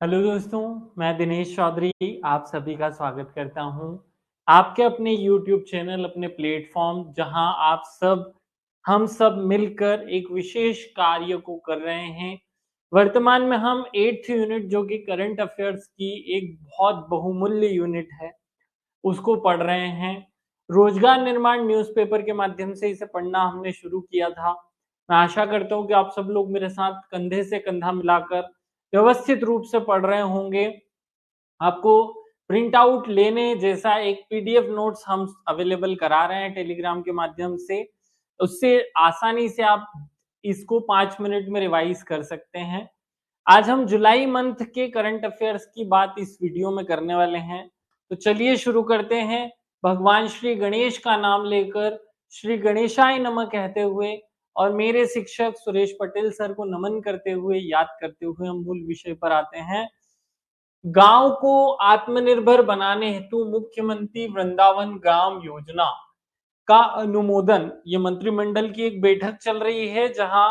Hello दोस्तों, मैं दिनेश चौधरी आप सभी का स्वागत करता हूं आपके अपने यूट्यूब चैनल, अपने प्लेटफॉर्म जहां हम सब मिलकर एक विशेष कार्य को कर रहे हैं। वर्तमान में हम 8th यूनिट जो कि करंट अफेयर्स की एक बहुत बहुमूल्य यूनिट है, उसको पढ़ रहे हैं। रोजगार निर्माण न्यूज़पेपर के माध्यम से इसे पढ़ना हमने शुरू किया था। मैं आशा करता हूँ कि आप सब लोग मेरे साथ कंधे से कंधा मिलाकर व्यवस्थित रूप से पढ़ रहे होंगे। आपको प्रिंट आउट लेने जैसा एक पीडीएफ नोट्स हम अवेलेबल करा रहे हैं टेलीग्राम के माध्यम से। उससे आसानी से आप इसको 5 मिनट में रिवाइज कर सकते हैं। आज हम जुलाई मंथ के करंट अफेयर्स की बात इस वीडियो में करने वाले हैं। तो चलिए शुरू करते हैं। भगवान श्री गणेश का नाम लेकर श्री गणेशाय नमः कहते हुए और मेरे शिक्षक सुरेश पटेल सर को नमन करते हुए, याद करते हुए हम मूल विषय पर आते हैं। गांव को आत्मनिर्भर बनाने हेतु मुख्यमंत्री वृंदावन ग्राम योजना का अनुमोदन। ये मंत्रिमंडल की एक बैठक चल रही है जहां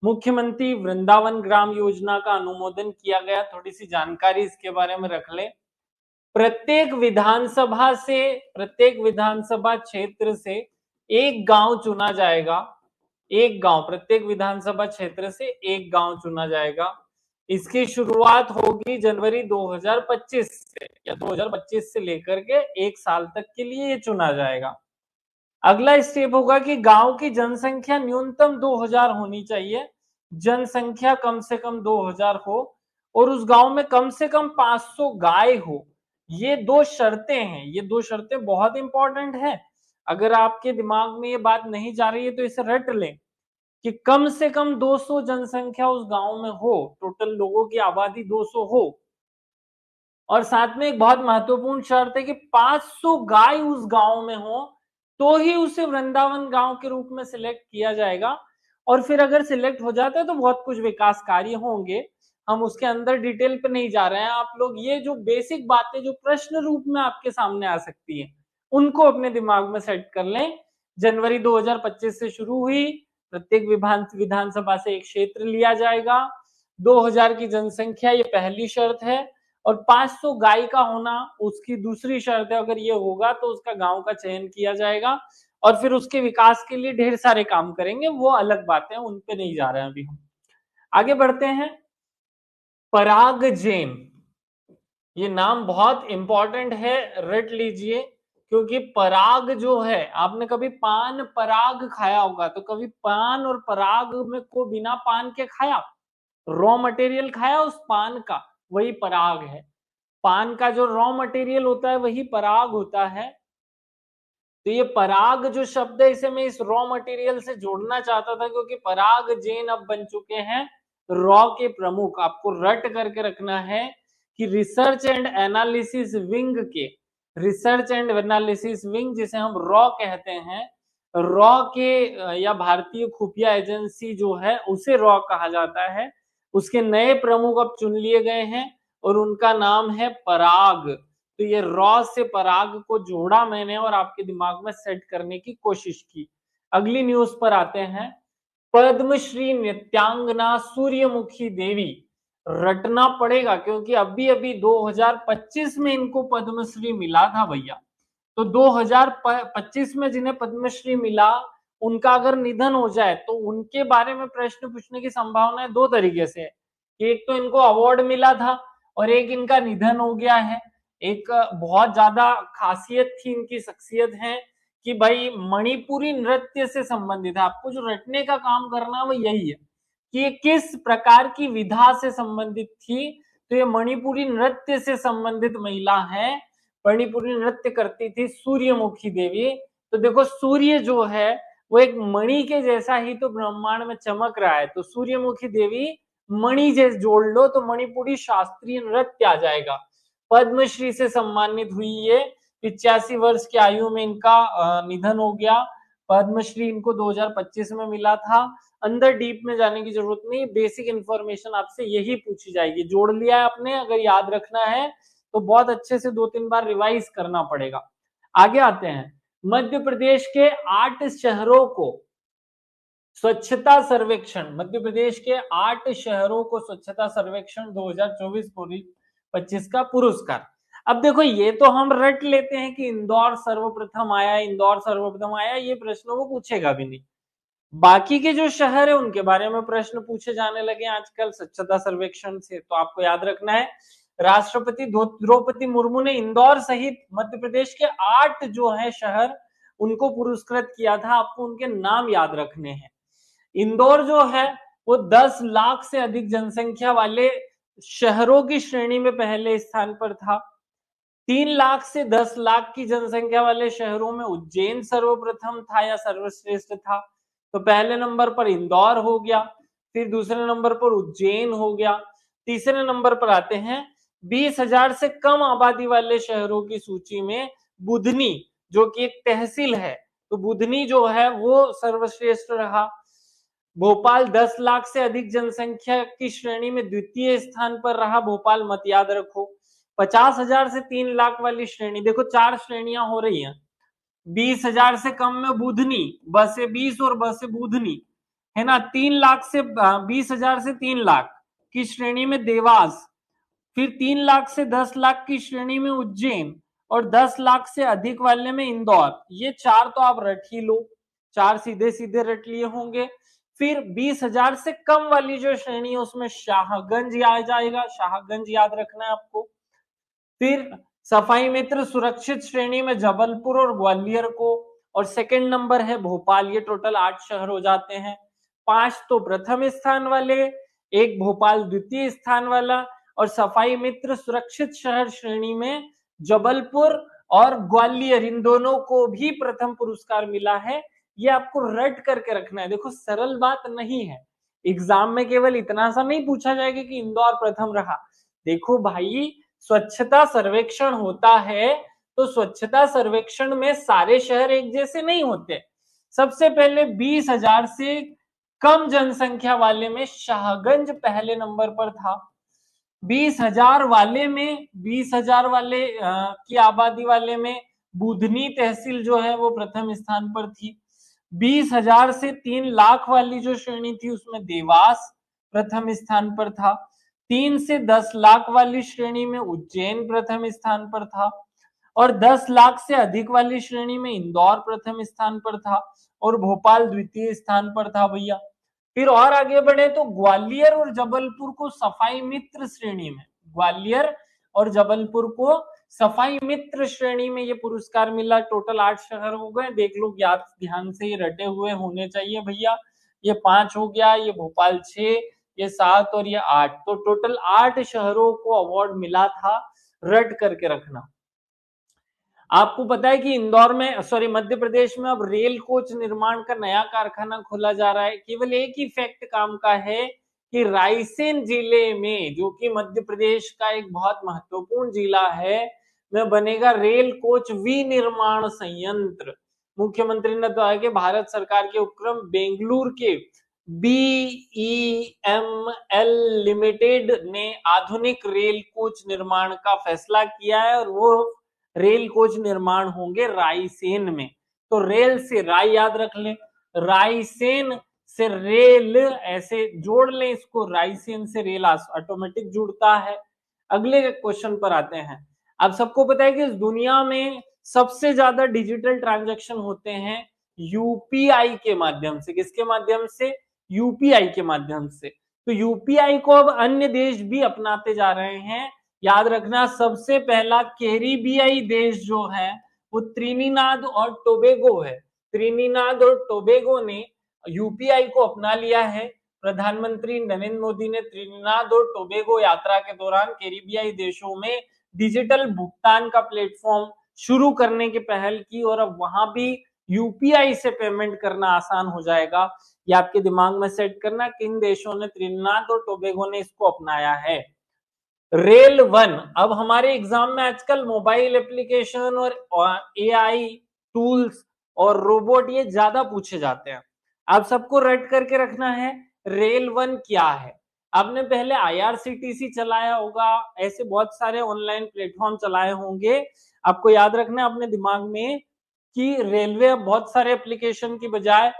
मुख्यमंत्री वृंदावन ग्राम योजना का अनुमोदन किया गया। थोड़ी सी जानकारी इसके बारे में रख ले। प्रत्येक विधानसभा से, प्रत्येक विधानसभा क्षेत्र से एक गांव चुना जाएगा। एक गांव, प्रत्येक विधानसभा क्षेत्र से एक गांव चुना जाएगा। इसकी शुरुआत होगी जनवरी 2025 से, या 2025 से लेकर के एक साल तक के लिए ये चुना जाएगा। अगला स्टेप होगा कि गांव की जनसंख्या न्यूनतम 2000 होनी चाहिए। जनसंख्या कम से कम 2000 हो और उस गांव में कम से कम 500 गाय हो। ये दो शर्तें हैं, ये दो शर्तें बहुत इंपॉर्टेंट है। अगर आपके दिमाग में ये बात नहीं जा रही है तो इसे रट लें कि कम से कम 200 जनसंख्या उस गांव में हो, टोटल लोगों की आबादी 200 हो। और साथ में एक बहुत महत्वपूर्ण शर्त है कि 500 गाय उस गांव में हो, तो ही उसे वृंदावन गांव के रूप में सिलेक्ट किया जाएगा। और फिर अगर सिलेक्ट हो जाता है तो बहुत कुछ विकास कार्य होंगे। हम उसके अंदर डिटेल पे नहीं जा रहे हैं। आप लोग ये जो बेसिक बातें जो प्रश्न रूप में आपके सामने आ सकती है, उनको अपने दिमाग में सेट कर लें। जनवरी 2025 से शुरू हुई, प्रत्येक विधानसभा से एक क्षेत्र लिया जाएगा। 2000 की जनसंख्या, ये पहली शर्त है। और 500 गाय का होना उसकी दूसरी शर्त है। अगर ये होगा तो उसका गांव का चयन किया जाएगा और फिर उसके विकास के लिए ढेर सारे काम करेंगे, वो अलग बातें, उन पे नहीं जा रहे हैं अभी हम। आगे बढ़ते हैं। पराग जैन, ये नाम बहुत इंपॉर्टेंट है, रट लीजिए। क्योंकि पराग जो है, आपने कभी पान पराग खाया होगा, तो कभी पान और पराग में को बिना पान के खाया? रॉ मटेरियल खाया उस पान का, वही पराग है। पान का जो रॉ मटेरियल होता है वही पराग होता है। तो ये पराग जो शब्द है, इसे मैं इस रॉ मटेरियल से जोड़ना चाहता था क्योंकि पराग जैन अब बन चुके हैं रॉ के प्रमुख। आपको रट करके रखना है कि रिसर्च एंड एनालिसिस विंग के, रिसर्च एंड एनालिसिस विंग जिसे हम रॉ कहते हैं, रॉ के या भारतीय खुफिया एजेंसी जो है उसे रॉ कहा जाता है। उसके नए प्रमुख अब चुन लिए गए हैं और उनका नाम है पराग। तो ये रॉ से पराग को जोड़ा मैंने और आपके दिमाग में सेट करने की कोशिश की। अगली न्यूज पर आते हैं। पद्मश्री नृत्यांगना सूर्यमुखी देवी, रटना पड़ेगा क्योंकि अभी अभी 2025 में इनको पद्मश्री मिला था भैया। तो 2025 में जिन्हें पद्मश्री मिला, उनका अगर निधन हो जाए तो उनके बारे में प्रश्न पूछने की संभावना है दो तरीके से। एक तो इनको अवार्ड मिला था और एक इनका निधन हो गया है। एक बहुत ज्यादा खासियत थी इनकी, शख्सियत है कि भाई मणिपुरी नृत्य से संबंधित है। आपको जो रटने का काम करना वो यही है कि ये किस प्रकार की विधा से संबंधित थी। तो ये मणिपुरी नृत्य से संबंधित महिला है। मणिपुरी नृत्य करती थी सूर्यमुखी देवी। तो देखो, सूर्य जो है वो एक मणि के जैसा ही तो ब्रह्मांड में चमक रहा है। तो सूर्यमुखी देवी मणि जैसे जोड़ लो तो मणिपुरी शास्त्रीय नृत्य आ जाएगा। पद्मश्री से सम्मानित हुई ये। 85 वर्ष की आयु में इनका निधन हो गया। पद्मश्री इनको 2025 में मिला था। अंदर डीप में जाने की जरूरत नहीं, बेसिक इंफॉर्मेशन आपसे यही पूछी जाएगी। जोड़ लिया है आपने, अगर याद रखना है तो बहुत अच्छे से 2-3 बार रिवाइज करना पड़ेगा। आगे आते हैं। मध्य प्रदेश के 8 शहरों को स्वच्छता सर्वेक्षण, मध्य प्रदेश के 8 शहरों को स्वच्छता सर्वेक्षण 2024-25 का पुरस्कार। अब देखो ये तो हम रट लेते हैं कि इंदौर सर्वप्रथम आया, इंदौर सर्वप्रथम आया, ये प्रश्न वो पूछेगा भी नहीं। बाकी के जो शहर है उनके बारे में प्रश्न पूछे जाने लगे आजकल स्वच्छता सर्वेक्षण से। तो आपको याद रखना है, राष्ट्रपति द्रौपदी मुर्मू ने इंदौर सहित मध्य प्रदेश के 8 जो है शहर उनको पुरस्कृत किया था। आपको उनके नाम याद रखने हैं। इंदौर जो है वो 10 लाख से अधिक जनसंख्या वाले शहरों की श्रेणी में पहले स्थान पर था। 3 लाख से 10 लाख की जनसंख्या वाले शहरों में उज्जैन सर्वप्रथम था या सर्वश्रेष्ठ था। तो पहले नंबर पर इंदौर हो गया, फिर दूसरे नंबर पर उज्जैन हो गया, तीसरे नंबर पर आते हैं 20,000 से कम आबादी वाले शहरों की सूची में बुधनी, जो कि एक तहसील है, तो बुधनी जो है वो सर्वश्रेष्ठ रहा। भोपाल 10 लाख से अधिक जनसंख्या की श्रेणी में द्वितीय स्थान पर रहा। भोपाल मत याद रखो। 50,000 से 3 लाख वाली श्रेणी, देखो 4 श्रेणियां हो रही हैं। 20,000 से कम में बुधनी, ब से 20 और ब से बुधनी, है ना। 3 लाख से 20,000 से 3 लाख की श्रेणी में देवास, फिर 3 लाख से 10 लाख की श्रेणी में उज्जैन, और 10 लाख से अधिक वाले में इंदौर। ये 4 तो आप रट ही लो, 4 सीधे सीधे रट लिए होंगे। फिर 20,000 से कम वाली जो श्रेणी है उसमें शाहगंज आ जाएगा, शाहगंज याद रखना है आपको। फिर सफाई मित्र सुरक्षित श्रेणी में जबलपुर और ग्वालियर को, और सेकंड नंबर है भोपाल। ये टोटल 8 शहर हो जाते हैं। 5 तो प्रथम स्थान वाले, एक भोपाल द्वितीय स्थान वाला, और सफाई मित्र सुरक्षित शहर श्रेणी में जबलपुर और ग्वालियर, इन दोनों को भी प्रथम पुरस्कार मिला है। ये आपको रट करके रखना है। देखो सरल बात नहीं है, एग्जाम में केवल इतना सा नहीं पूछा जाएगा कि इंदौर प्रथम रहा। देखो भाई, स्वच्छता सर्वेक्षण होता है तो स्वच्छता सर्वेक्षण में सारे शहर एक जैसे नहीं होते। सबसे पहले 20,000 से कम जनसंख्या वाले में शाहगंज पहले नंबर पर था। 20,000 वाले में, 20,000 वाले की आबादी वाले में बुधनी तहसील जो है वो प्रथम स्थान पर थी। 20,000 से 3 लाख वाली जो श्रेणी थी उसमें देवास प्रथम स्थान पर था। 3 से 10 लाख वाली श्रेणी में उज्जैन प्रथम स्थान पर था, और 10 लाख से अधिक वाली श्रेणी में इंदौर प्रथम स्थान पर था, और भोपाल द्वितीय स्थान पर था भैया। फिर और आगे बढ़े तो ग्वालियर और जबलपुर को सफाई मित्र श्रेणी में, ग्वालियर और जबलपुर को सफाई मित्र श्रेणी में ये पुरस्कार मिला। टोटल 8 शहर हो गए, देख लो याद ध्यान से, ये रटे हुए होने चाहिए भैया। ये 5 हो गया, ये भोपाल 6, ये 7 और ये 8, तो टोटल 8 शहरों को अवार्ड मिला था। रट करके रखना। आपको पता है कि इंदौर में, सॉरी मध्य प्रदेश में अब रेल कोच निर्माण का नया कारखाना खोला जा रहा है। केवल एक ही फैक्ट काम का है कि रायसेन जिले में, जो कि मध्य प्रदेश का एक बहुत महत्वपूर्ण जिला है, में बनेगा रेल कोच विनिर्माण संयंत्र। मुख्यमंत्री ने कहा कि भारत सरकार के उपक्रम बेंगलुरु के BEML लिमिटेड ने आधुनिक रेल कोच निर्माण का फैसला किया है, और वो रेल कोच निर्माण होंगे रायसेन में। तो रेल से राय याद रख लें, रायसेन से रेल, ऐसे जोड़ लें इसको, रायसेन से रेल ऑटोमेटिक जुड़ता है। अगले क्वेश्चन पर आते हैं। आप सबको पता है कि इस दुनिया में सबसे ज्यादा डिजिटल ट्रांजैक्शन होते हैं यूपीआई के माध्यम से। किसके माध्यम से? यूपीआई के माध्यम से। तो यूपीआई को अब अन्य देश भी अपनाते जा रहे हैं। याद रखना, सबसे पहला कैरिबियाई देश जो है वो त्रिनिदाद और टोबैगो है। त्रिनिदाद और टोबैगो ने यूपीआई को अपना लिया है। प्रधानमंत्री नरेंद्र मोदी ने त्रिनिदाद और टोबैगो यात्रा के दौरान कैरिबियाई देशों में डिजिटल भुगतान का प्लेटफॉर्म शुरू करने की पहल की, और अब वहां भी यूपीआई से पेमेंट करना आसान हो जाएगा। ये आपके दिमाग में सेट करना, किन देशों ने, त्रिनिदाद और टोबैगो ने इसको अपनाया है। रेल वन, अब हमारे एग्जाम में आजकल मोबाइल एप्लीकेशन और एआई टूल्स और रोबोट ये ज्यादा पूछे जाते हैं। आप सबको रट करके रखना है, रेल वन क्या है। आपने पहले आईआरसीटीसी चलाया होगा, ऐसे बहुत सारे ऑनलाइन प्लेटफॉर्म चलाए होंगे। आपको याद रखना है अपने दिमाग में कि रेलवे अब बहुत सारे एप्लीकेशन की बजाय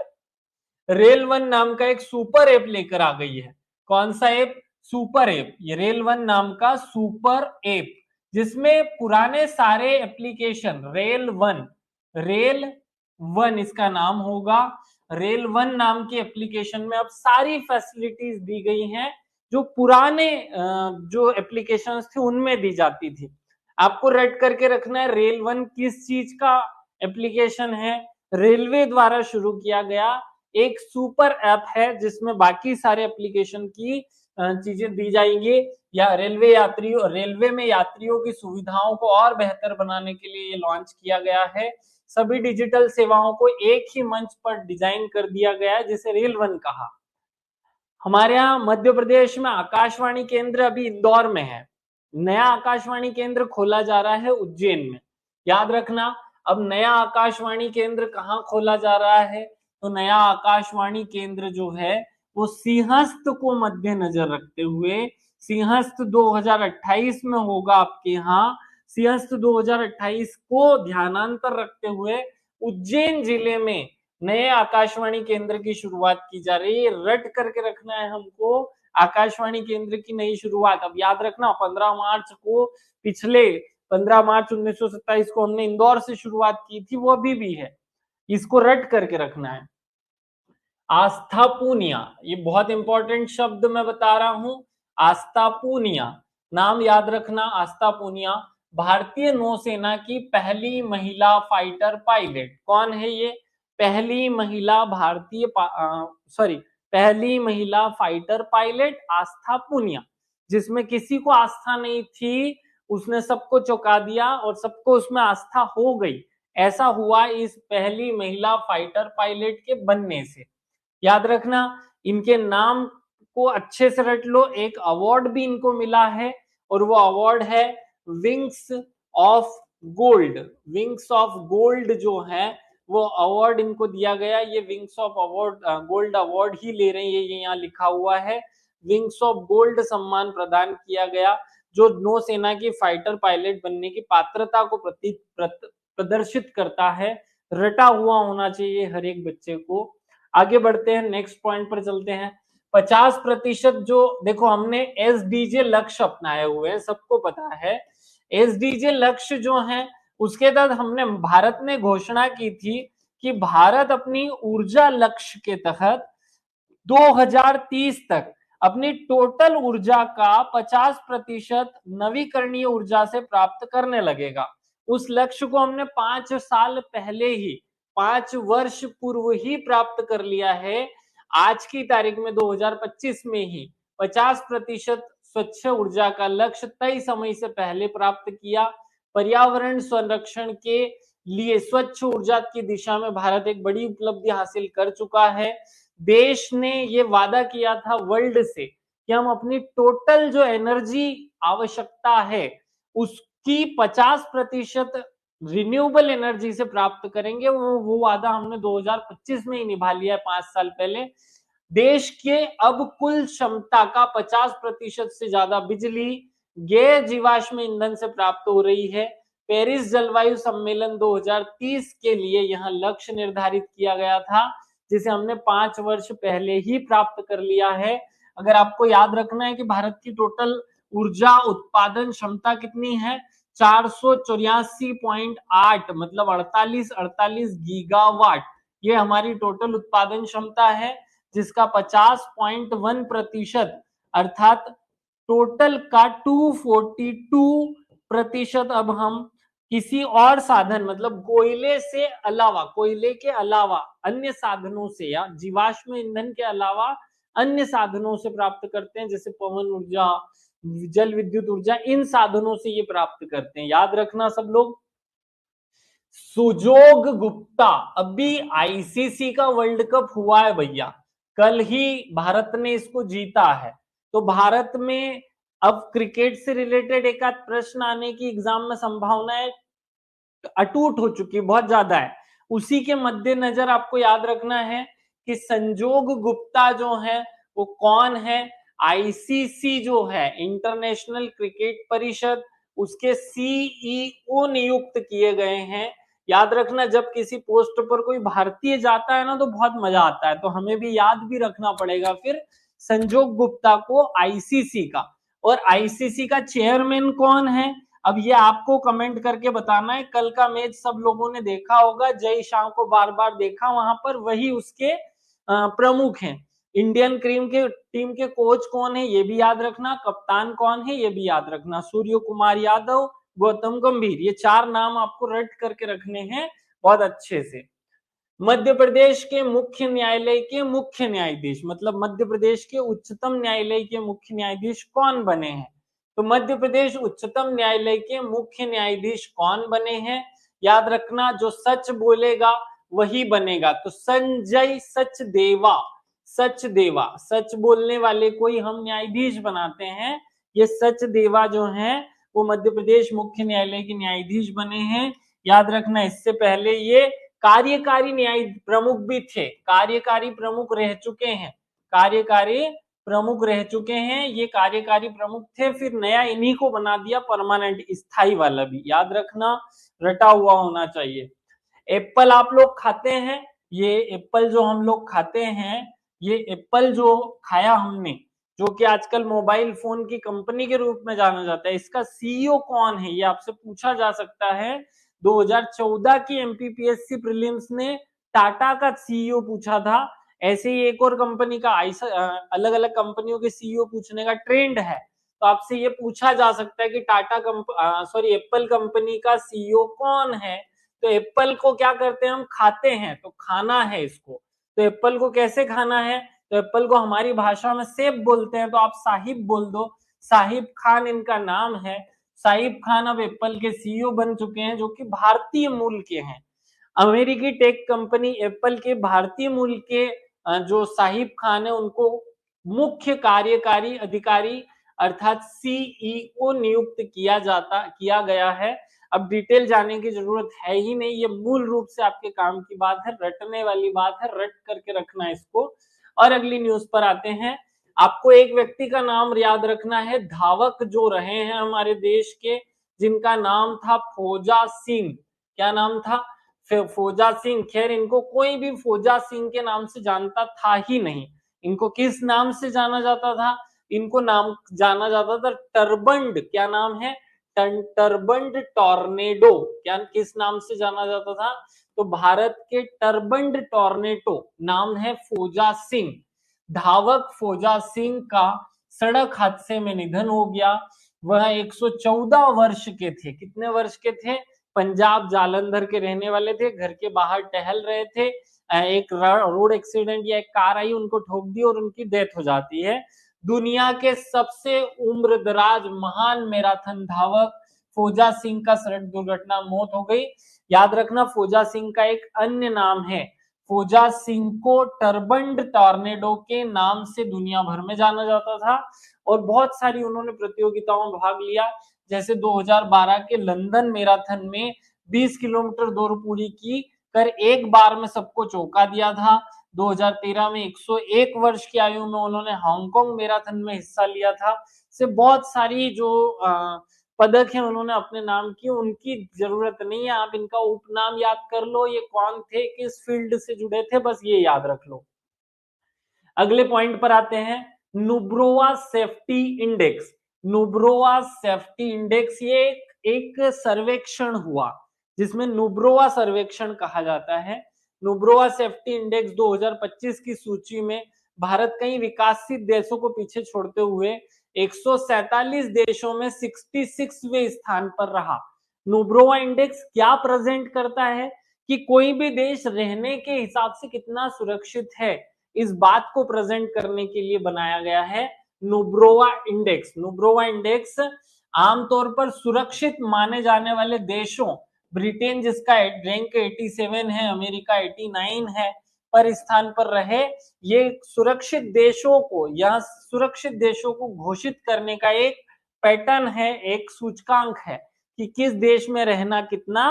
रेल वन नाम का एक सुपर ऐप लेकर आ गई है। कौन सा ऐप? Super app. ये रेल वन नाम का सुपर ऐप, जिसमें पुराने सारे एप्लीकेशन रेल वन इसका नाम होगा। रेल वन नाम की एप्लीकेशन में अब सारी फैसिलिटीज दी गई हैं जो पुराने जो एप्लीकेशंस थे उनमें दी जाती थी। आपको रेड करके रखना है रेल वन किस चीज का एप्लीकेशन है। रेलवे द्वारा शुरू किया गया एक सुपर ऐप है जिसमें बाकी सारे एप्लीकेशन की चीजें दी जाएंगी, या रेलवे में यात्रियों की सुविधाओं को और बेहतर बनाने के लिए ये लॉन्च किया गया है। सभी डिजिटल सेवाओं को एक ही मंच पर डिजाइन कर दिया गया है, जिसे रेल वन कहा। हमारे यहाँ मध्य प्रदेश में आकाशवाणी केंद्र अभी इंदौर में है। नया आकाशवाणी केंद्र खोला जा रहा है उज्जैन में। याद रखना, अब नया आकाशवाणी केंद्र कहाँ खोला जा रहा है? तो नया आकाशवाणी केंद्र जो है वो सिंहस्थ को मद्देनजर रखते हुए सिंहस्थ 2028 में होगा आपके यहाँ। सिंहस्थ 2028 को ध्यानांतर रखते हुए उज्जैन जिले में नए आकाशवाणी केंद्र की शुरुआत की जा रही है। रट करके रखना है हमको, आकाशवाणी केंद्र की नई शुरुआत। अब याद रखना 15 मार्च को, पिछले 15 मार्च 1927 को हमने इंदौर से शुरुआत की थी, वो अभी भी है, इसको रट करके रखना है। आस्थापूनिया, ये बहुत इंपॉर्टेंट शब्द मैं बता रहा हूं। आस्थापूनिया नाम याद रखना। आस्थापूनिया भारतीय नौसेना की पहली महिला फाइटर पायलट। कौन है ये? पहली महिला पहली महिला फाइटर पायलट आस्था पूनिया, जिसमें किसी को आस्था नहीं थी, उसने सबको चौंका दिया और सबको उसमें आस्था हो गई। ऐसा हुआ इस पहली महिला फाइटर पायलट के बनने से। याद रखना, इनके नाम को अच्छे से रट लो। एक अवार्ड भी इनको मिला है और वो अवार्ड है wings of gold. Wings of gold जो है वो अवार्ड इनको दिया गया। ये विंग्स ऑफ गोल्ड अवार्ड ही ले रहे हैं, ये यहाँ लिखा हुआ है। विंग्स ऑफ गोल्ड सम्मान प्रदान किया गया, जो नौसेना की फाइटर पायलट बनने की पात्रता को प्रदर्शित करता है। रटा हुआ होना चाहिए हर एक बच्चे को। आगे बढ़ते हैं, नेक्स्ट पॉइंट पर चलते हैं। 50% जो देखो हमने एसडीजे लक्ष्य अपनाए हुए हैं, सबको पता है। एसडीजे लक्ष्य जो है उसके तहत हमने भारत ने घोषणा की थी कि भारत अपनी ऊर्जा लक्ष्य के तहत 2030 तक अपनी टोटल ऊर्जा का 50% नवीकरणीय ऊर्जा से प्राप्त करने लगेगा। उस लक्ष्य को हमने 5 साल पहले ही, 5 वर्ष पूर्व ही प्राप्त कर लिया है। आज की तारीख में 2025 में ही 50% स्वच्छ ऊर्जा का लक्ष्य तय समय से पहले प्राप्त किया। पर्यावरण संरक्षण के लिए स्वच्छ ऊर्जा की दिशा में भारत एक बड़ी उपलब्धि हासिल कर चुका है। देश ने ये वादा किया था वर्ल्ड से कि हम अपनी टोटल जो एनर्जी आवश्यकता है उसकी 50% रिन्यूएबल एनर्जी से प्राप्त करेंगे। वो वादा हमने 2025 में ही निभा लिया है, 5 साल पहले। देश के अब कुल क्षमता का 50% से ज्यादा बिजली गैर जीवाश्म ईंधन से प्राप्त हो रही है। पेरिस जलवायु सम्मेलन 2030 के लिए यहाँ लक्ष्य निर्धारित किया गया था, जिसे हमने 5 वर्ष पहले ही प्राप्त कर लिया है। अगर आपको याद रखना है कि भारत की टोटल ऊर्जा उत्पादन क्षमता कितनी है, 484.8 मतलब 48 गीगावाट, ये हमारी टोटल उत्पादन क्षमता है, जिसका 50.1% अर्थात टोटल का 242% अब हम किसी और साधन मतलब कोयले के अलावा अन्य साधनों से या जीवाश्म ईंधन के अलावा अन्य साधनों से प्राप्त करते हैं, जैसे पवन ऊर्जा, जल विद्युत ऊर्जा, इन साधनों से ये प्राप्त करते हैं। याद रखना सब लोग। सुजोग गुप्ता, अभी आईसीसी का वर्ल्ड कप हुआ है भैया, कल ही भारत ने इसको जीता है। तो भारत में अब क्रिकेट से रिलेटेड एक आध प्रश्न आने की एग्जाम में संभावनाएं अटूट हो चुकी, बहुत ज्यादा है। उसी के मद्देनजर आपको याद रखना है कि संजोग गुप्ता जो है वो कौन है? आईसीसी जो है, इंटरनेशनल क्रिकेट परिषद, उसके सीईओ नियुक्त किए गए हैं। याद रखना, जब किसी पोस्ट पर कोई भारतीय जाता है ना तो बहुत मजा आता है, तो हमें भी याद भी रखना पड़ेगा फिर संजोग गुप्ता को आईसीसी का। और आईसीसी का चेयरमैन कौन है, अब ये आपको कमेंट करके बताना है। कल का मैच सब लोगों ने देखा होगा, जय शाह को बार बार देखा वहां पर, वही उसके प्रमुख हैं। इंडियन टीम के कोच कौन है ये भी याद रखना, कप्तान कौन है ये भी याद रखना, सूर्य कुमार यादव, गौतम गंभीर, ये 4 नाम आपको रट करके रखने हैं बहुत अच्छे से। मध्य प्रदेश के मुख्य न्यायालय के मुख्य न्यायाधीश, मतलब मध्य प्रदेश के उच्चतम न्यायालय के मुख्य न्यायाधीश कौन बने हैं, तो मध्य प्रदेश उच्चतम न्यायालय के मुख्य न्यायाधीश कौन बने हैं, याद रखना, जो सच बोलेगा वही बनेगा, तो संजय सचदेवा, सचदेवा, सच बोलने वाले को ही हम न्यायाधीश बनाते हैं। ये सचदेवा जो हैं वो मध्य प्रदेश मुख्य न्यायालय के न्यायाधीश बने हैं, याद रखना। इससे पहले ये कार्यकारी न्याय प्रमुख भी थे, कार्यकारी प्रमुख रह चुके हैं, कार्यकारी प्रमुख रह चुके हैं, ये कार्यकारी प्रमुख थे, फिर नया इन्हीं को बना दिया परमानेंट, स्थायी वाला भी, याद रखना, रटा हुआ होना चाहिए। एप्पल आप लोग खाते हैं, ये एप्पल जो हम लोग खाते हैं, ये एप्पल जो खाया हमने, जो कि आजकल मोबाइल फोन की कंपनी के रूप में जाना जाता है, इसका सीईओ कौन है ये आपसे पूछा जा सकता है। 2014 की एमपीपीएससी प्रीलिम्स ने टाटा का सीईओ पूछा था, ऐसे ही एक और कंपनी का, अलग अलग कंपनियों के सीईओ पूछने का ट्रेंड है, तो आपसे ये पूछा जा सकता है कि एप्पल कंपनी का सीईओ कौन है। तो एप्पल को क्या करते हैं हम, खाते हैं, तो खाना है इसको, तो एप्पल को कैसे खाना है, तो एप्पल को हमारी भाषा में सेब बोलते हैं, तो आप साहिब बोल दो, साहिब खान इनका नाम है। साहिब खान अब एप्पल के सीईओ बन चुके हैं, जो कि भारतीय मूल के हैं। अमेरिकी टेक कंपनी एप्पल के भारतीय मूल के जो साहिब खान है उनको मुख्य कार्यकारी अधिकारी अर्थात सीईओ नियुक्त किया गया है। अब डिटेल जाने की जरूरत है ही नहीं, ये मूल रूप से आपके काम की बात है, रटने वाली बात है, रट करके रखना इसको। और अगली न्यूज पर आते हैं, आपको एक व्यक्ति का नाम याद रखना है, धावक जो रहे हैं हमारे देश के, जिनका नाम था फौजा सिंह। क्या नाम था, फौजा सिंह। खैर इनको कोई भी फौजा सिंह के नाम से जानता था ही नहीं, इनको किस नाम से जाना जाता था, इनको नाम जाना जाता था टर्बन्ड, क्या नाम है, टर्बन्ड टॉर्नेडो, क्या किस नाम से जाना जाता था, तो भारत के टर्बन्ड टॉर्नेडो नाम है फौजा सिंह। धावक फौजा सिंह का सड़क हादसे में निधन हो गया, वह 114 वर्ष के थे, कितने वर्ष के थे, पंजाब जालंधर के रहने वाले थे, घर के बाहर टहल रहे थे, एक रोड एक्सीडेंट या एक कार आई उनको ठोक दी और उनकी डेथ हो जाती है। दुनिया के सबसे उम्रदराज महान मैराथन धावक फौजा सिंह का सड़क दुर्घटना मौत हो गई। याद रखना फौजा सिंह का एक अन्य नाम है, फौजा सिंह को टर्बन्ड टॉर्नेडो के नाम से दुनिया भर में जाना जाता था, और बहुत सारी उन्होंने प्रतियोगिताओं में भाग लिया, जैसे 2012 के लंदन मैराथन में 20 किलोमीटर दौड़ पूरी की कर एक बार में सबको चौंका दिया था। 2013 में 101 वर्ष की आयु में उन्होंने हांगकांग मैराथन में हिस्सा लिया था। से बहुत सारी जो पदक है उन्होंने अपने नाम की, उनकी जरूरत नहीं है, आप इनका उपनाम याद कर लो, ये कौन थे, किस फील्ड से जुड़े थे, बस ये याद रख लो। अगले पॉइंट पर आते हैं, नुब्रोवा सेफ्टी इंडेक्स। नुब्रोवा सेफ्टी इंडेक्स ये एक सर्वेक्षण हुआ जिसमें नुब्रोवा सर्वेक्षण कहा जाता है। नुब्रोवा सेफ्टी इंडेक्स 2025 की सूची में भारत कई विकसित देशों को पीछे छोड़ते हुए 147 देशों में 66वें स्थान पर रहा। नुब्रोवा इंडेक्स क्या प्रेजेंट करता है कि कोई भी देश रहने के हिसाब से कितना सुरक्षित है, इस बात को प्रेजेंट करने के लिए बनाया गया है नुब्रोवा इंडेक्स। नुब्रोवा इंडेक्स आमतौर पर सुरक्षित माने जाने वाले देशों, ब्रिटेन जिसका रैंक 87 है, अमेरिका 89 है, पर स्थान पर रहे, ये सुरक्षित देशों को या सुरक्षित देशों को घोषित करने का एक पैटर्न है, एक सूचकांक है कि किस देश में रहना कितना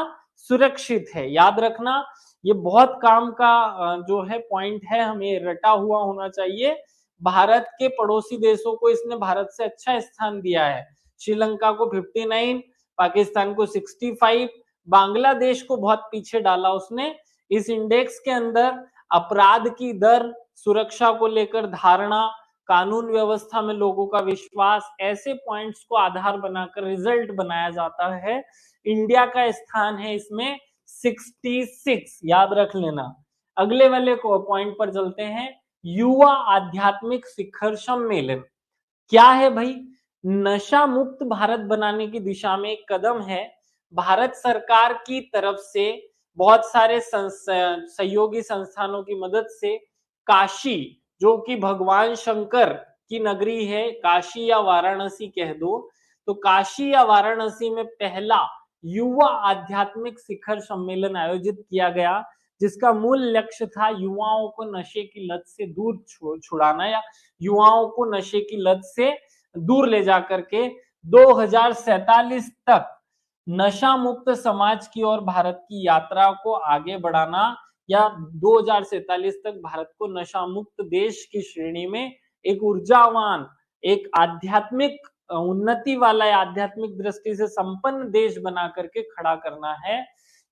सुरक्षित है। याद रखना ये बहुत काम का जो है पॉइंट है, हमें रटा हुआ होना चाहिए। भारत के पड़ोसी देशों को इसने भारत से अच्छा स्थान दिया है, श्रीलंका को 59, पाकिस्तान को 65, बांग्लादेश को बहुत पीछे डाला उसने। इस इंडेक्स के अंदर अपराध की दर, सुरक्षा को लेकर धारणा, कानून व्यवस्था में लोगों का विश्वास, ऐसे पॉइंट्स को आधार बनाकर रिजल्ट बनाया जाता है। इंडिया का स्थान है इसमें 66, याद रख लेना। अगले वाले को पॉइंट पर चलते हैं, युवा आध्यात्मिक शिखर सम्मेलन। क्या है भाई? नशा मुक्त भारत बनाने की दिशा में एक कदम है। भारत सरकार की तरफ से बहुत सारे सहयोगी संस्थानों की मदद से काशी, जो कि भगवान शंकर की नगरी है, काशी या वाराणसी कह दो, तो काशी या वाराणसी में पहला युवा आध्यात्मिक शिखर सम्मेलन आयोजित किया गया, जिसका मूल लक्ष्य था युवाओं को नशे की लत से दूर छुड़ाना, या युवाओं को नशे की लत से दूर ले जाकर के 2047 तक नशा मुक्त समाज की ओर भारत की यात्रा को आगे बढ़ाना, या 2047 तक भारत को नशा मुक्त देश की श्रेणी में एक ऊर्जावान, एक आध्यात्मिक उन्नति वाला, आध्यात्मिक दृष्टि से संपन्न देश बना करके खड़ा करना है।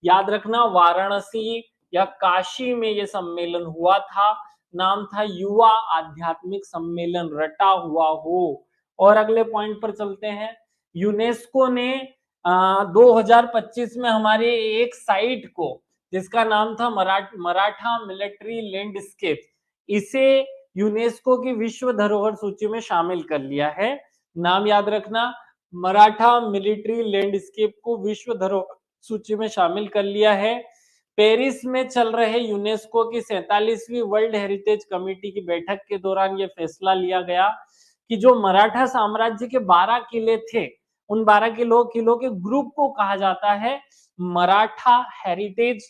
याद रखना, वाराणसी या काशी में यह सम्मेलन हुआ था, नाम था युवा आध्यात्मिक सम्मेलन, रटा हुआ हो। और अगले पॉइंट पर चलते हैं, यूनेस्को ने 2025 में हमारे एक साइट को, जिसका नाम था मराठा मिलिट्री लैंडस्केप, इसे यूनेस्को की विश्व धरोहर सूची में शामिल कर लिया है। नाम याद रखना, मराठा मिलिट्री लैंडस्केप को विश्व धरोहर सूची में शामिल कर लिया है। पेरिस में चल रहे यूनेस्को की 47वीं वर्ल्ड हेरिटेज कमेटी की बैठक के दौरान यह फैसला लिया गया कि जो मराठा साम्राज्य के 12 किले थे, उन 12 किलों के ग्रुप को कहा जाता है मराठा हेरिटेज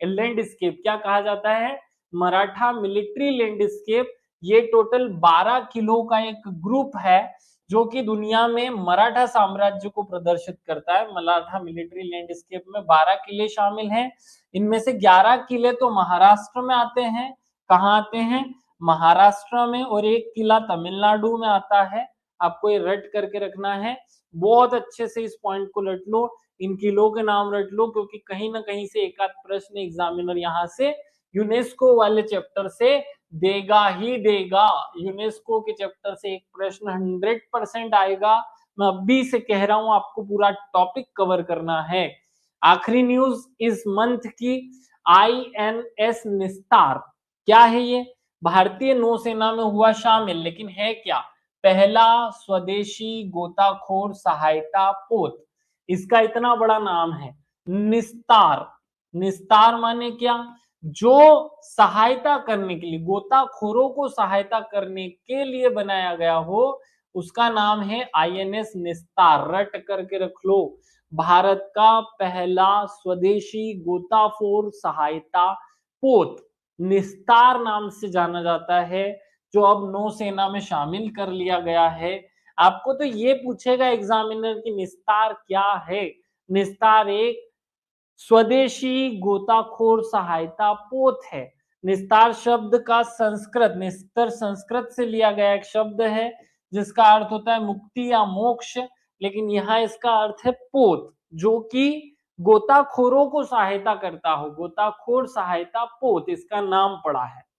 लैंडस्केप। क्या कहा जाता है? Maratha military landscape. ये टोटल 12 किलों का एक ग्रुप है, जो कि दुनिया में मराठा साम्राज्य को प्रदर्शित करता है। मराठा मिलिट्री लैंडस्केप में 12 किले शामिल हैं। इनमें से 11 किले तो महाराष्ट्र में आते हैं। कहाँ आते हैं? महाराष्ट्र में। और एक किला तमिलनाडु में आता है। आपको ये रट करके रखना है, बहुत अच्छे से इस पॉइंट को रट लो, इन किलों के नाम रट लो, क्योंकि कहीं ना कहीं से एक आध प्रश्न एग्जामिनर यहाँ से यूनेस्को वाले चैप्टर से देगा ही देगा। यूनेस्को के चैप्टर से एक प्रश्न 100% आएगा। मैं अभी से कह रहा हूं, आपको पूरा टॉपिक कवर करना है। आखिरी न्यूज इस मंथ की, INS निस्तार। क्या है ये? भारतीय नौसेना में हुआ शामिल, लेकिन है क्या? पहला स्वदेशी गोताखोर सहायता पोत। इसका इतना बड़ा नाम है निस्तार। निस्तार माने क्या? जो सहायता करने के लिए, गोताखोरों को सहायता करने के लिए बनाया गया हो, उसका नाम है INS निस्तार। रट करके रख लो, भारत का पहला स्वदेशी गोताखोर सहायता पोत निस्तार नाम से जाना जाता है, जो अब नौसेना में शामिल कर लिया गया है। आपको तो ये पूछेगा एग्जामिनर कि निस्तार क्या है। निस्तार एक स्वदेशी गोताखोर सहायता पोत है। निस्तार शब्द का संस्कृत, निस्तर संस्कृत से लिया गया एक शब्द है, जिसका अर्थ होता है मुक्ति या मोक्ष, लेकिन यहाँ इसका अर्थ है पोत, जो कि गोताखोरों को सहायता करता हो। गोताखोर सहायता पोत इसका नाम पड़ा है।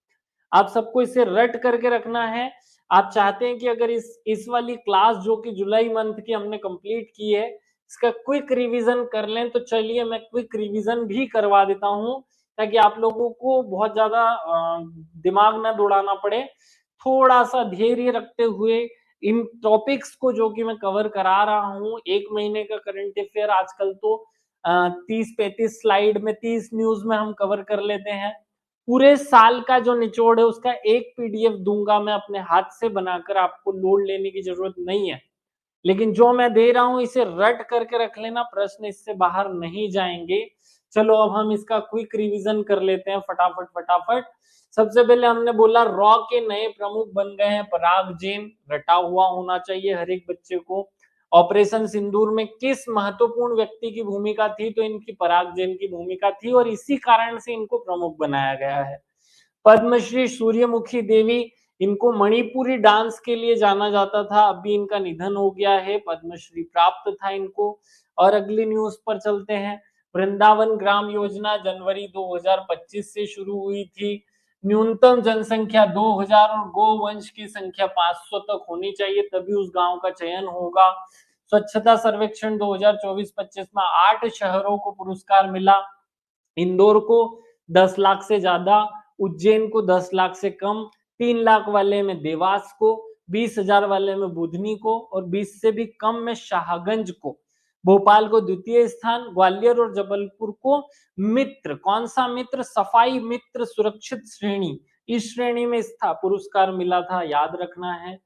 आप सबको इसे रट करके रखना है। आप चाहते हैं कि अगर इस वाली क्लास जो कि जुलाई मंथ की हमने कंप्लीट की है, इसका क्विक रिवीजन कर लें, तो चलिए मैं क्विक रिवीजन भी करवा देता हूं, ताकि आप लोगों को बहुत ज्यादा दिमाग ना दौड़ाना पड़े। थोड़ा सा धैर्य रखते हुए इन टॉपिक्स को जो कि मैं कवर करा रहा हूं, एक महीने का करंट अफेयर आजकल तो 30-35 स्लाइड में, 30 न्यूज में हम कवर कर लेते हैं। पूरे साल का जो निचोड़ है उसका एक PDF दूंगा मैं अपने हाथ से बनाकर, आपको लोड लेने की जरूरत नहीं है। लेकिन जो मैं दे रहा हूं इसे रट करके रख लेना, प्रश्न इससे बाहर नहीं जाएंगे। चलो अब हम इसका क्विक रिवीजन कर लेते हैं फटाफट फटाफट। सबसे पहले हमने बोला रॉ के नए प्रमुख बन गए हैं पराग जैन, रटा हुआ होना चाहिए हर एक बच्चे को। ऑपरेशन सिंदूर में किस महत्वपूर्ण व्यक्ति की भूमिका थी? तो इनकी पराग जैन की भूमिका थी, और इसी कारण से इनको प्रमुख बनाया गया है। पद्मश्री सूर्यमुखी देवी, इनको मणिपुरी डांस के लिए जाना जाता था, अभी इनका निधन हो गया है, पद्मश्री प्राप्त था इनको। और अगली न्यूज पर चलते हैं। वृंदावन ग्राम योजना जनवरी 2025 से शुरू हुई थी। न्यूनतम जनसंख्या 2000 और गोवंश की संख्या 500 तक होनी चाहिए, तभी उस गांव का चयन होगा। स्वच्छता सर्वेक्षण 2024-25 में 8 शहरों को पुरस्कार मिला। इंदौर को 10 लाख से ज्यादा, उज्जैन को 10 लाख से कम, 3 लाख वाले में देवास को, 20,000 वाले में बुधनी को और 20 से भी कम में शाहगंज को। भोपाल को द्वितीय स्थान, ग्वालियर और जबलपुर को मित्र, कौन सा मित्र, सफाई मित्र सुरक्षित श्रेणी, इस श्रेणी में पुरस्कार मिला था, याद रखना है।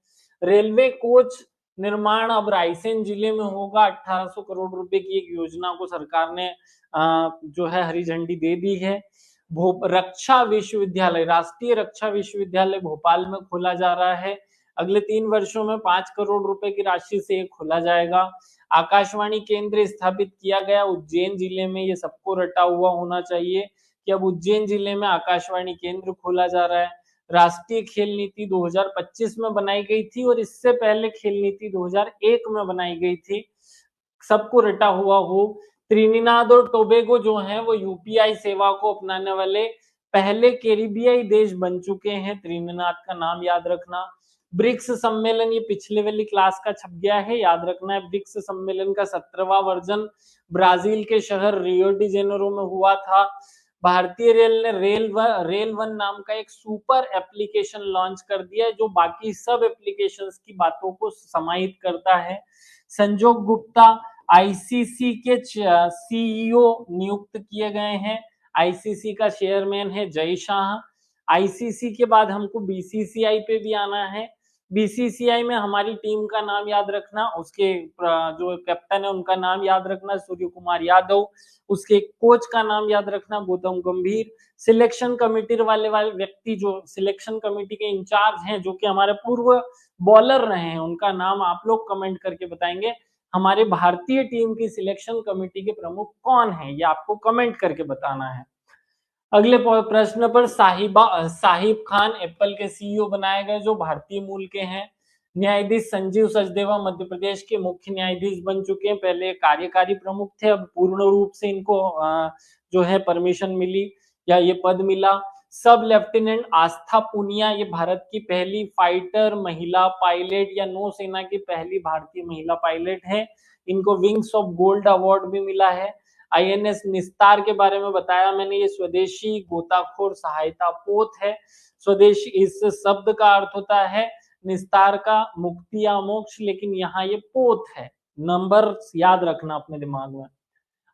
रेलवे कोच निर्माण अब रायसेन जिले में होगा। 1800 करोड़ रुपए की एक योजना को सरकार ने जो है हरी झंडी दे दी है। रक्षा विश्वविद्यालय, राष्ट्रीय रक्षा विश्वविद्यालय भोपाल में खोला जा रहा है। अगले 3 वर्षों में 5 करोड़ रुपए की राशि से खोला जाएगा। आकाशवाणी केंद्र स्थापित किया गया उज्जैन जिले में, ये सबको रटा हुआ होना चाहिए कि अब उज्जैन जिले में आकाशवाणी केंद्र खोला जा रहा है। राष्ट्रीय खेल नीति 2025 में बनाई गई थी और इससे पहले खेल नीति 2001 में बनाई गई थी, सबको रटा हुआ हो। त्रिनिदाद और टोबैगो जो है वो यूपीआई सेवा को अपनाने वाले पहले कैरिबियाई देश बन चुके हैं, त्रिनिदाद का नाम याद रखना। ब्रिक्स सम्मेलन, ये पिछले वाली क्लास का छप गया है, याद रखना है। ब्रिक्स सम्मेलन का 17वां वर्जन ब्राजील के शहर रियो डी जेनेरो में हुआ था। भारतीय रेल ने रेल वन नाम का एक सुपर एप्लीकेशन लॉन्च कर दिया है, जो बाकी सब एप्लीकेशंस की बातों को समाहित करता है। संजोग गुप्ता आईसीसी के सीईओ नियुक्त किए गए हैं। आईसीसी का चेयरमैन है जय शाह। आईसीसी के बाद हमको बीसीसीआई पे भी आना है। बीसीसीआई में हमारी टीम का नाम याद रखना, उसके जो कैप्टन है उनका नाम याद रखना सूर्य कुमार यादव, उसके कोच का नाम याद रखना गौतम गंभीर। सिलेक्शन कमेटी वाले व्यक्ति जो सिलेक्शन कमेटी के इंचार्ज हैं, जो कि हमारे पूर्व बॉलर रहे हैं, उनका नाम आप लोग कमेंट करके बताएंगे। हमारे भारतीय टीम की सिलेक्शन कमेटी के प्रमुख कौन है, ये आपको कमेंट करके बताना है। अगले प्रश्न पर साहिब खान एप्पल के सीईओ बनाए गए, जो भारतीय मूल के हैं। न्यायाधीश संजीव सचदेवा मध्य प्रदेश के मुख्य न्यायाधीश बन चुके हैं, पहले कार्यकारी प्रमुख थे, अब पूर्ण रूप से इनको जो है परमिशन मिली या ये पद मिला। सब लेफ्टिनेंट आस्था पुनिया, ये भारत की पहली फाइटर महिला पायलट या नौसेना की पहली भारतीय महिला पायलट है। इनको विंग्स ऑफ गोल्ड अवार्ड भी मिला है। आईएनएस निस्तार के बारे में बताया मैंने, ये स्वदेशी गोताखोर सहायता पोत है। स्वदेशी इस शब्द का अर्थ होता है निस्तार का मुक्ति या मोक्ष, लेकिन यहाँ ये पोत है। नंबर याद रखना अपने दिमाग में।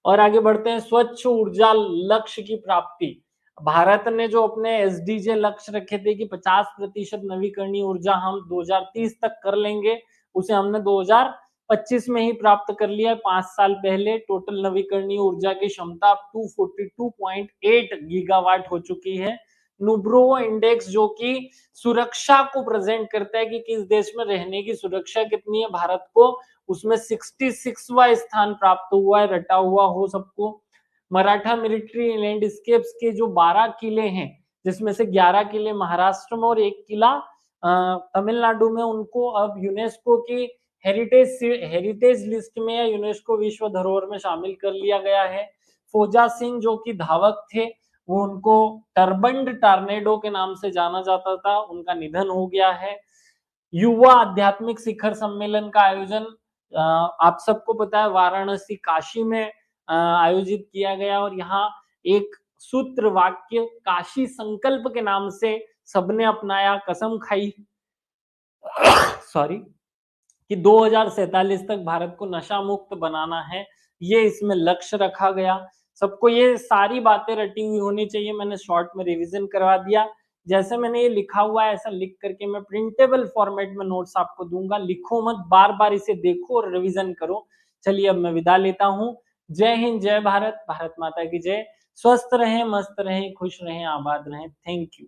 और आगे बढ़ते हैं। स्वच्छ ऊर्जा लक्ष्य की प्राप्ति, भारत ने जो अपने एसडीजे लक्ष्य रखे थे कि 50% नवीकरणीय ऊर्जा हम 2030 तक कर लेंगे, उसे हमने 2025 में ही प्राप्त कर लिया है। 5 साल पहले टोटल नवीकरणीय ऊर्जा की क्षमता 242.8 गीगावाट हो चुकी है। नुब्रो इंडेक्स जो कि सुरक्षा को प्रेजेंट करता है कि किस देश में रहने की सुरक्षा कितनी है भारत को, उसमें 66वां स्थान प्राप्त हुआ है, रटा हुआ हो सबको। मराठा मिलिट्री लैंडस्केप्स के जो 12 किले हैं, जिसमें से 11 किले महाराष्ट्र में और 1 किला तमिलनाडु में, उनको अब यूनेस्को की हेरिटेज लिस्ट में या यूनेस्को विश्व धरोहर में शामिल कर लिया गया है। फौजा सिंह जो कि धावक थे, वो उनको टर्बन्ड टार्नेडो के नाम से जाना जाता था, उनका निधन हो गया है। युवा आध्यात्मिक शिखर सम्मेलन का आयोजन आप सबको पता है वाराणसी काशी में आयोजित किया गया, और यहाँ एक सूत्र वाक्य काशी संकल्प के नाम से सबने अपनाया, कसम खाई सॉरी कि 2047 तक भारत को नशा मुक्त बनाना है, ये इसमें लक्ष्य रखा गया। सबको ये सारी बातें रटी हुई होनी चाहिए, मैंने शॉर्ट में रिवीजन करवा दिया। जैसे मैंने ये लिखा हुआ है ऐसा लिख करके मैं प्रिंटेबल फॉर्मेट में नोट्स आपको दूंगा, लिखो मत, बार बार इसे देखो और रिवीजन करो। चलिए अब मैं विदा लेता हूँ। जय हिंद, जय भारत, भारत माता की जय। स्वस्थ रहें, मस्त रहें, खुश रहें, आबाद रहें। Thank you.